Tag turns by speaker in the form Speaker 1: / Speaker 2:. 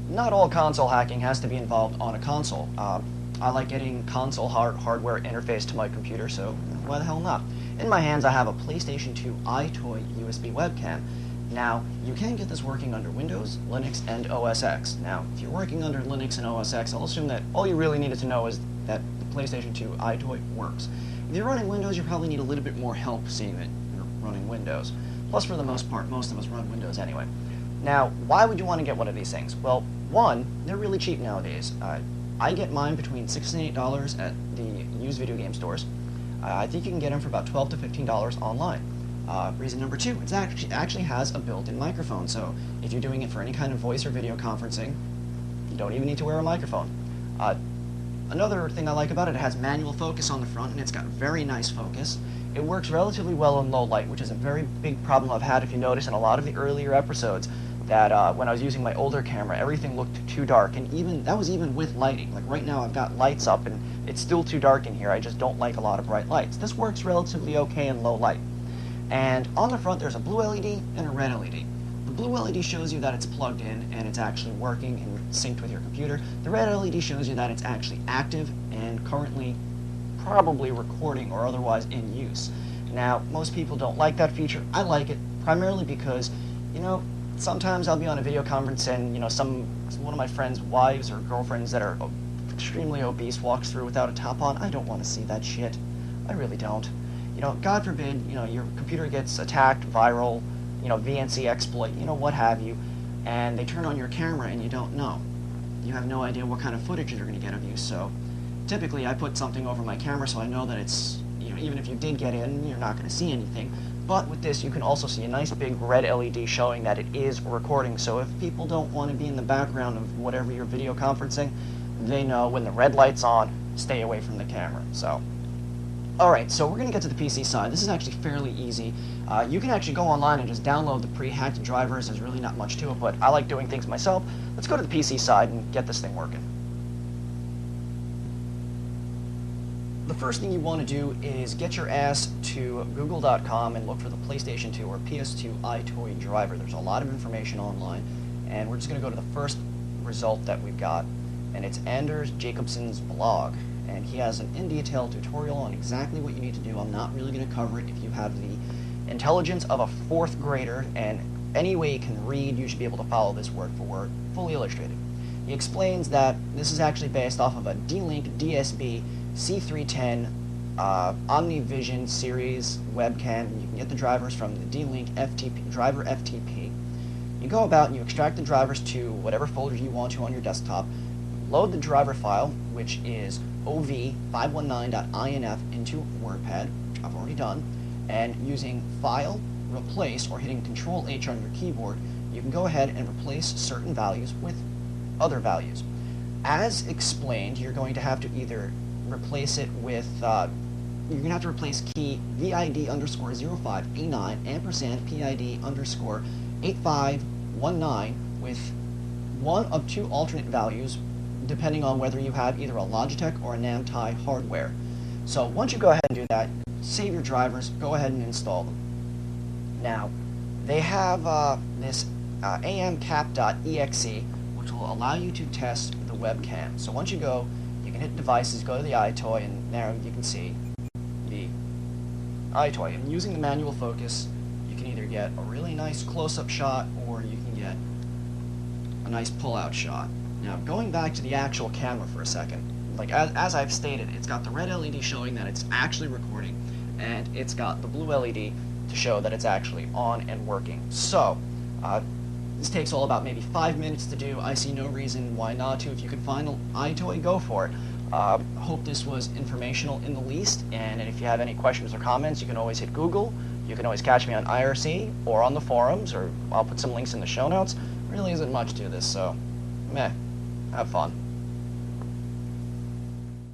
Speaker 1: Not all console hacking has to be involved on a console. I like getting console hardware interfaced to my computer, so why the hell not? In my hands I have a PlayStation 2 Eyetoy USB webcam. Now, you can get this working under Windows, Linux, and OS X. Now, if you're working under Linux and OS X, I'll assume that all you really needed to know is that the PlayStation 2 Eyetoy works. If you're running Windows, you probably need a little bit more help seeing that you're running Windows. Plus, for the most part, most of us run Windows anyway. Now, why would you want to get one of these things? Well, one, they're really cheap nowadays. I get mine between $6 and $8 at the used video game stores. I think you can get them for about $12 to $15 online. Reason number two, it actually has a built-in microphone, so if you're doing it for any kind of voice or video conferencing, you don't even need to wear a microphone. Another thing I like about it, it has manual focus on the front, and it's got very nice focus. It works relatively well in low light, which is a very big problem I've had, if you notice, in a lot of the earlier episodes, that when I was using my older camera, everything looked too dark, and that was even with lighting. Like right now I've got lights up, and it's still too dark in here. I just don't like a lot of bright lights. This works relatively okay in low light. And on the front there's a blue LED and a red LED. The blue LED shows you that it's plugged in and it's actually working and synced with your computer. The red LED shows you that it's actually active and currently probably recording or otherwise in use. Now, most people don't like that feature. I like it primarily because, sometimes I'll be on a video conference and, one of my friends' wives or girlfriends that are extremely obese walks through without a top on. I don't want to see that shit. I really don't. God forbid, your computer gets attacked, viral, VNC exploit, what have you, and they turn on your camera and you don't know. You have no idea what kind of footage they're going to get of you, so typically I put something over my camera so I know that it's, even if you did get in, you're not going to see anything. But with this, you can also see a nice big red LED showing that it is recording, so if people don't want to be in the background of whatever you're video conferencing, they know when the red light's on, stay away from the camera. So, alright, so we're going to get to the PC side. This is actually fairly easy. You can actually go online and just download the pre-hacked drivers. There's really not much to it, but I like doing things myself. Let's go to the PC side and get this thing working. The first thing you want to do is get your ass to google.com and look for the PlayStation 2 or PS2 Eyetoy driver. There's a lot of information online, and we're just going to go to the first result that we've got, and it's Anders Jacobson's blog. And he has an in-detail tutorial on exactly what you need to do. I'm not really going to cover it. If you have the intelligence of a 4th grader and any way you can read, you should be able to follow this word for word, fully illustrated. He explains that this is actually based off of a D-Link DSB C310 OmniVision series webcam. You can get the drivers from the D-Link FTP, driver FTP. You go about and you extract the drivers to whatever folder you want to on your desktop, load the driver file, which is ov519.inf into WordPad, which I've already done, and using File, Replace, or hitting Control-H on your keyboard, you can go ahead and replace certain values with other values. As explained, you're going to have to either replace it with, you're going to have to replace key VID_05A9 ampersand PID_8519 with one of 2 alternate values, depending on whether you have either a Logitech or a Namtai hardware. So once you go ahead and do that, save your drivers, go ahead and install them. Now, they have this amcap.exe, which will allow you to test the webcam. So once you go, you can hit devices, go to the Eyetoy, and there you can see the Eyetoy. And using the manual focus, you can either get a really nice close-up shot, or you can get a nice pull-out shot. Now, going back to the actual camera for a second, like as I've stated, it's got the red LED showing that it's actually recording, and it's got the blue LED to show that it's actually on and working. So, This takes all about maybe 5 minutes to do. I see no reason why not to. If you can find an EyeToy, go for it. Hope this was informational in the least, and if you have any questions or comments, you can always hit Google. You can always catch me on IRC or on the forums, or I'll put some links in the show notes. Really isn't much to this, so meh. Have fun.